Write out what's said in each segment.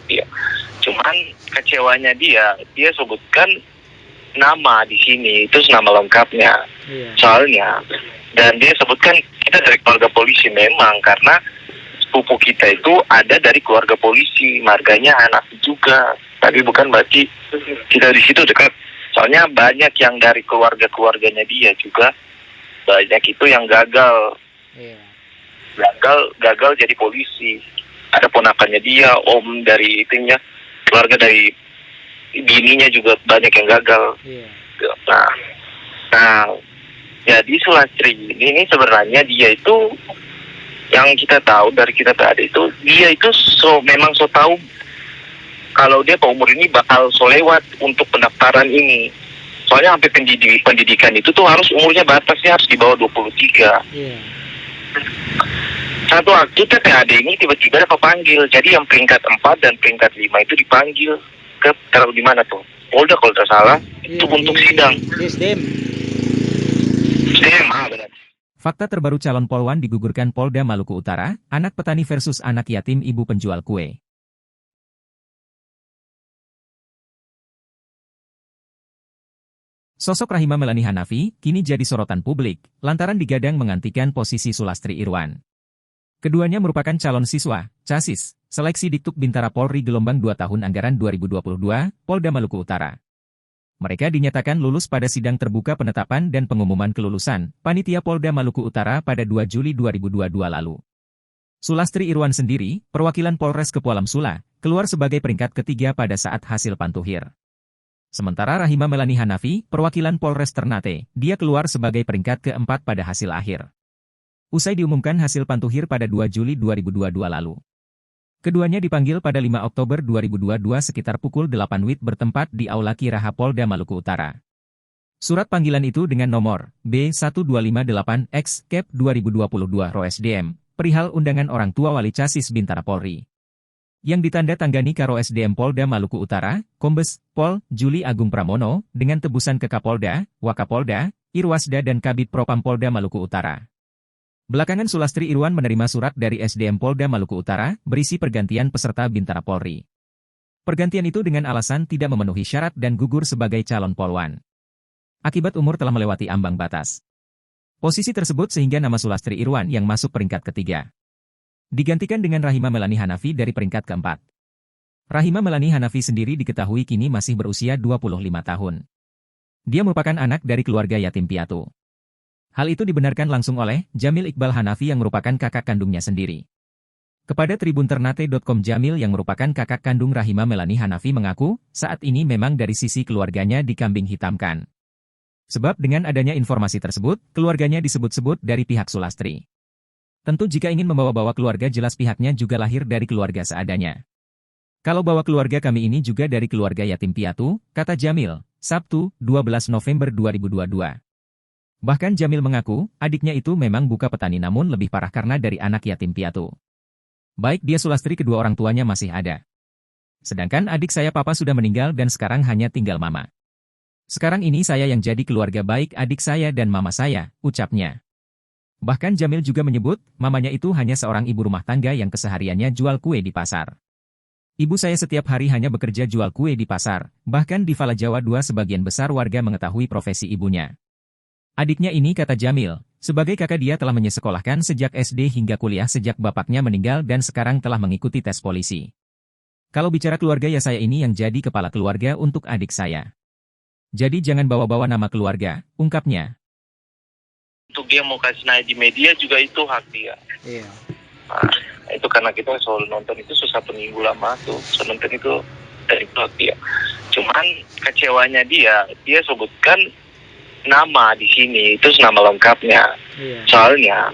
dia. Cuman kecewanya dia sebutkan nama di sini, itu nama lengkapnya. Soalnya, dan dia sebutkan kita dari keluarga polisi memang karena sepupu kita itu ada dari keluarga polisi, marganya anak juga. Tapi bukan berarti kita di situ dekat. Soalnya banyak yang dari keluarganya dia juga, banyak itu yang gagal jadi polisi. Ada ponakannya dia, om dari itunya, keluarga dari bininya juga banyak yang gagal. Nah, jadi Sulastri ini sebenarnya dia itu yang kita tahu dari kita tadi itu, dia itu memang tahu kalau dia umur ini bakal lewat untuk pendaftaran ini. Soalnya sampai pendidikan itu tuh harus umurnya batasnya harus di bawah 23. Satu waktu TPAD ini tiba-tiba ada kepanggil. Jadi yang peringkat 4 dan peringkat 5 itu dipanggil ke taruh di mana tuh? Polda kalau tidak salah, itu untuk sidang. SDM, benar. Fakta terbaru calon polwan digugurkan Polda Maluku Utara, anak petani versus anak yatim ibu penjual kue. Sosok Rahima Melani Hanafi kini jadi sorotan publik, lantaran digadang menggantikan posisi Sulastri Irwan. Keduanya merupakan calon siswa, CASIS, Seleksi Diktuk Bintara Polri gelombang 2 tahun anggaran 2022, Polda Maluku Utara. Mereka dinyatakan lulus pada sidang terbuka penetapan dan pengumuman kelulusan, Panitia Polda Maluku Utara pada 2 Juli 2022 lalu. Sulastri Irwan sendiri, perwakilan Polres Kepulauan Sula, keluar sebagai peringkat ketiga pada saat hasil pantuhir. Sementara Rahima Melani Hanafi, perwakilan Polres Ternate, dia keluar sebagai peringkat keempat pada hasil akhir. Usai diumumkan hasil pantuhir pada 2 Juli 2022 lalu. Keduanya dipanggil pada 5 Oktober 2022 sekitar pukul 8 WIB bertempat di Aula Kiraha Polda Maluku Utara. Surat panggilan itu dengan nomor B1258X/Cap 2022 ROSDM, perihal undangan orang tua wali CASIS Bintara Polri. Yang ditanda-tangani Karo SDM Polda Maluku Utara, Kombes Pol Juli Agung Pramono, dengan tebusan ke Kapolda, Wakapolda, Irwasda dan Kabid Propam Polda Maluku Utara. Belakangan Sulastri Irwan menerima surat dari SDM Polda Maluku Utara, berisi pergantian peserta Bintara Polri. Pergantian itu dengan alasan tidak memenuhi syarat dan gugur sebagai calon polwan. Akibat umur telah melewati ambang batas. Posisi tersebut sehingga nama Sulastri Irwan yang masuk peringkat ketiga. Digantikan dengan Rahima Melani Hanafi dari peringkat keempat. Rahima Melani Hanafi sendiri diketahui kini masih berusia 25 tahun. Dia merupakan anak dari keluarga yatim piatu. Hal itu dibenarkan langsung oleh Jamil Iqbal Hanafi yang merupakan kakak kandungnya sendiri. Kepada TribunTernate.com, Jamil yang merupakan kakak kandung Rahima Melani Hanafi mengaku, saat ini memang dari sisi keluarganya dikambing hitamkan. Sebab dengan adanya informasi tersebut, keluarganya disebut-sebut dari pihak Sulastri. Tentu jika ingin membawa-bawa keluarga jelas pihaknya juga lahir dari keluarga seadanya. Kalau bawa keluarga kami ini juga dari keluarga yatim piatu, kata Jamil, Sabtu, 12 November 2022. Bahkan Jamil mengaku, adiknya itu memang bukan petani namun lebih parah karena dari anak yatim piatu. Baik dia Sulastri kedua orang tuanya masih ada. Sedangkan adik saya papa sudah meninggal dan sekarang hanya tinggal mama. Sekarang ini saya yang jadi keluarga baik adik saya dan mama saya, ucapnya. Bahkan Jamil juga menyebut, mamanya itu hanya seorang ibu rumah tangga yang kesehariannya jual kue di pasar. Ibu saya setiap hari hanya bekerja jual kue di pasar, bahkan di Fala Jawa 2 sebagian besar warga mengetahui profesi ibunya. Adiknya ini, kata Jamil, sebagai kakak dia telah menyekolahkan sejak SD hingga kuliah sejak bapaknya meninggal dan sekarang telah mengikuti tes polisi. Kalau bicara keluarga ya saya ini yang jadi kepala keluarga untuk adik saya. Jadi jangan bawa-bawa nama keluarga, ungkapnya. Untuk dia mau kasih naik di media juga itu hak dia. Iya. Nah, itu karena kita selalu nonton itu satu minggu lama tuh, nonton itu dari hak dia. Cuman kecewanya dia sebutkan nama di sini itu nama lengkapnya. Soalnya,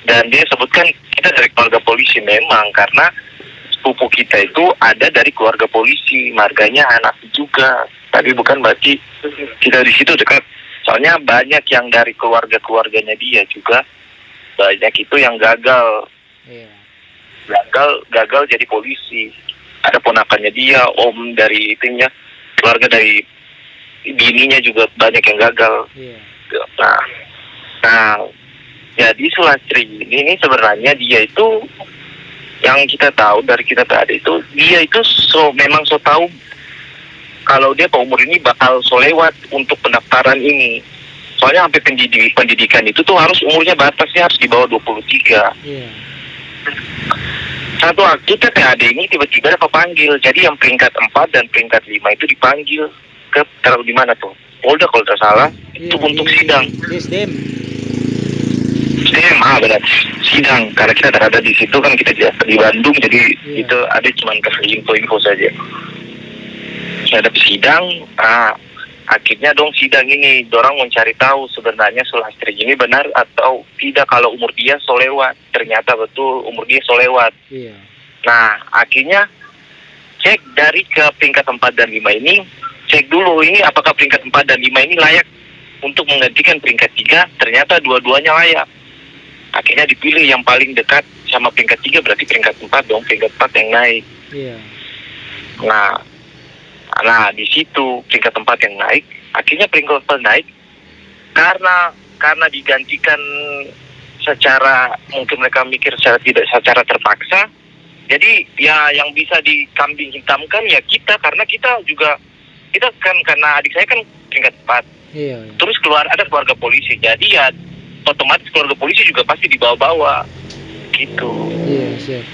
dan dia sebutkan kita dari keluarga polisi memang karena sepupu kita itu ada dari keluarga polisi, marganya anak juga. Tapi bukan berarti kita di situ dekat. Soalnya banyak yang dari keluarganya dia juga, banyak itu yang gagal jadi polisi. Ada ponakannya dia, om dari itunya, keluarga dari bininya juga banyak yang gagal. Nah, jadi Sulastri ini sebenarnya dia itu Yang kita tahu dari kita tadi itu, dia itu memang tahu kalau dia umur ini bakal lewat untuk pendaftaran ini. Soalnya sampai pendidikan itu tuh harus umurnya batasnya harus di bawah 23. Iya. Satu waktu TPAD ini tiba-tiba ada kepanggil. Jadi yang peringkat 4 dan peringkat 5 itu dipanggil ke taruh di mana tuh? Polda kalau tidak salah. Iya, Itu untuk sidang. Di SDM. SDM, benar. Sidang. Karena kita ada di situ kan, kita di Bandung, jadi itu ada cuma kasih info saja. Ada sidang, akhirnya dong sidang ini, dorang mencari tahu sebenarnya Sulastri ini benar atau tidak kalau umur dia lewat. Ternyata betul umur dia lewat. Iya. Nah, akhirnya cek dari ke peringkat 4 dan 5 ini, cek dulu ini apakah peringkat 4 dan 5 ini layak untuk menggantikan peringkat 3, ternyata dua-duanya layak. Akhirnya dipilih yang paling dekat sama peringkat 3, berarti peringkat 4 dong, peringkat 4 yang naik. Iya. Nah, di situ peringkat 4 yang naik, akhirnya peringkat 4 naik karena digantikan secara, mungkin mereka mikir secara terpaksa. Jadi ya yang bisa dikambing hitamkan ya kita, karena kita kan karena adik saya kan peringkat 4. Iya. Terus ada keluarga polisi, jadi ya otomatis keluarga polisi juga pasti dibawa-bawa gitu. Iya, siap.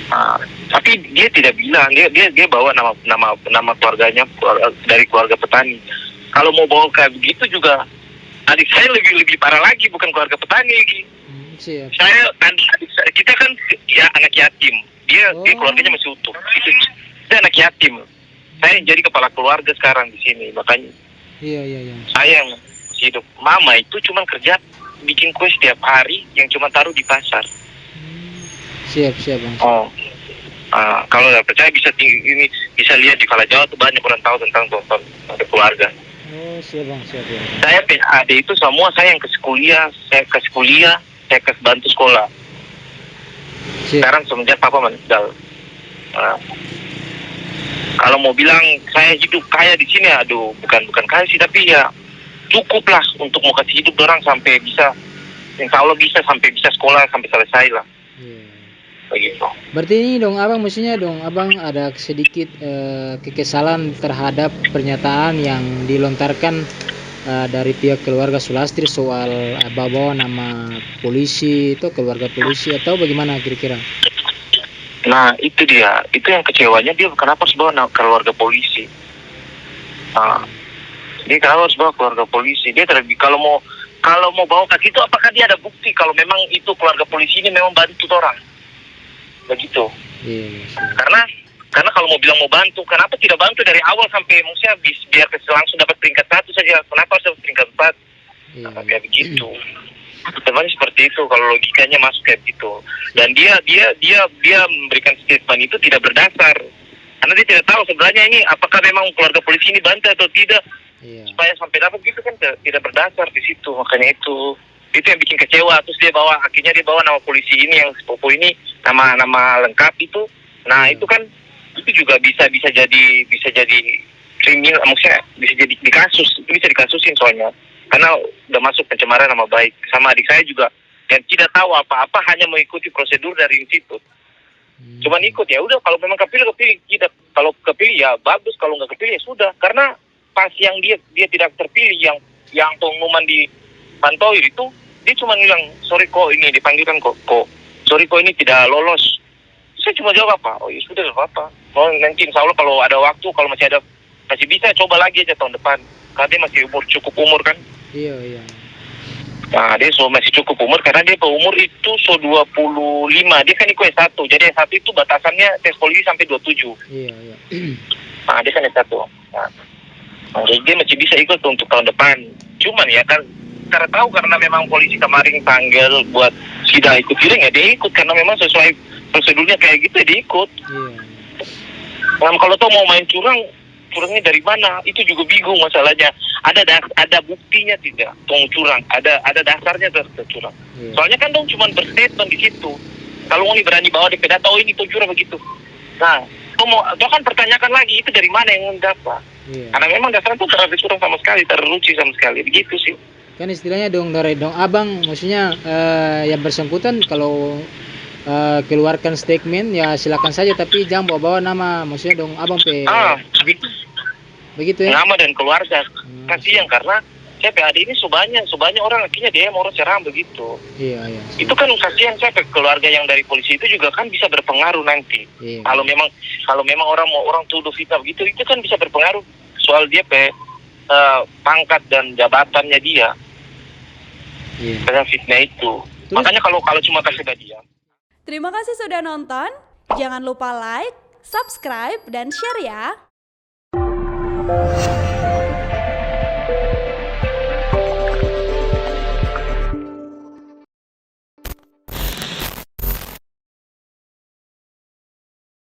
Nah, tapi dia tidak bilang, dia bawa nama keluarganya dari keluarga petani. Kalau mau bawa kayak begitu juga adik saya lebih parah lagi, bukan keluarga petani lagi. Siap. Kita kan ya anak yatim. Dia keluarganya masih utuh. Kita anak yatim. Saya yang jadi kepala keluarga sekarang di sini, makanya. Iya. Saya yang hidup. Mama itu cuma kerja bikin kue setiap hari yang cuma taruh di pasar. Siap, Bang. Kalau nggak percaya bisa lihat di Kala Jawa tuh banyak orang tahu tentang keluarga. Oh, siap Bang. Saya PAD itu semua saya yang saya bantu sekolah. Siap. Sekarang semenjak papa meninggal. Kalau mau bilang saya hidup kaya di sini, aduh, bukan kaya sih, tapi ya cukup lah untuk mau kasih hidup orang sampai bisa, insya Allah bisa sampai bisa sekolah sampai selesai lah. Begitu. Berarti ini dong abang, maksudnya dong abang ada sedikit kekesalan terhadap pernyataan yang dilontarkan dari pihak keluarga Sulastri soal bawa nama polisi itu, keluarga polisi, atau bagaimana kira-kira? Nah itu dia, itu yang kecewanya, dia kenapa harus bawa keluarga polisi? Dia kenapa harus bawa keluarga polisi? Dia kalau mau bawa kayak gitu, apakah dia ada bukti kalau memang itu keluarga polisi ini memang bantu orang? Begitu. Yes. Karena kalau mau bilang mau bantu, kenapa tidak bantu dari awal sampai maksudnya biar langsung dapat peringkat 1 saja? Kenapa harus dapat peringkat 4? Kayak begitu. Sebenarnya seperti itu kalau logikanya masuk kayak gitu. Dan dia memberikan statement itu tidak berdasar. Karena dia tidak tahu sebenarnya ini apakah memang keluarga polisi ini bantu atau tidak. Supaya sampai dapat gitu kan tidak berdasar di situ. Makanya itu yang bikin kecewa. Terus akhirnya dia bawa nama polisi ini yang sepupu ini, nama lengkap itu. Nah itu kan itu juga bisa jadi kriminal, maksudnya bisa jadi dikasusin soalnya, karena udah masuk pencemaran nama baik. Sama adik saya juga yang tidak tahu apa-apa, hanya mengikuti prosedur dari institut. Cuman ikut, ya udah, kalau memang kepilih tidak, kalau kepilih ya bagus, kalau nggak kepilih ya sudah. Karena pas yang dia tidak terpilih, yang pengumuman di Pantoir itu, dia cuma bilang sorry kok ini dipanggilkan kok sorry kok ini tidak lolos. Saya cuma jawab apa? Oh ya sudah, nggak apa-apa. Nanti insya Allah kalau ada waktu, kalau masih bisa coba lagi aja tahun depan. Karena dia masih cukup umur kan. Iya. Nah dia masih cukup umur, karena dia umur itu 25. Dia kan ikut S1. Jadi S1 itu batasannya tes polisi sampai 27. Iya. Nah dia kan S1. Nah, jadi dia masih bisa ikut untuk tahun depan. Cuman ya kan, karena memang polisi kemarin panggil buat sidang ikut hearing, ya dia ikut karena memang sesuai prosedurnya kayak gitu, ya dia ikut. Nah, kalau tau mau main curangnya dari mana? Itu juga bingung masalahnya. Ada buktinya tidak? Tong curang, ada dasarnya curang. Soalnya kan dong cuma berstatement di situ. Kalau mau berani bawa di data, oh ini tong curang begitu. Nah, kau kan pertanyakan lagi itu dari mana yang dapat? Karena memang dasarnya tuh terlalu curang sama sekali, teruci sama sekali, begitu sih. Kan istilahnya dong abang, maksudnya yang bersangkutan kalau keluarkan statement ya silakan saja, tapi jangan bawa-bawa nama maksudnya dong abang begitu begitu ya. Nama dan keluarga. Hmm, Kasihan karena CPAD ini sebanyak orang akhirnya dia mau cerah begitu. iya. Itu kan kasihan saya ke keluarga yang dari polisi itu juga kan bisa berpengaruh nanti. Iya. Kalau memang orang tuduh fitnah begitu, itu kan bisa berpengaruh soal dia pangkat dan jabatannya dia. Iya. Karena fitnah itu. Terus- Makanya kalau cuma kasih diam. Terima kasih sudah nonton. Jangan lupa like, subscribe, dan share ya.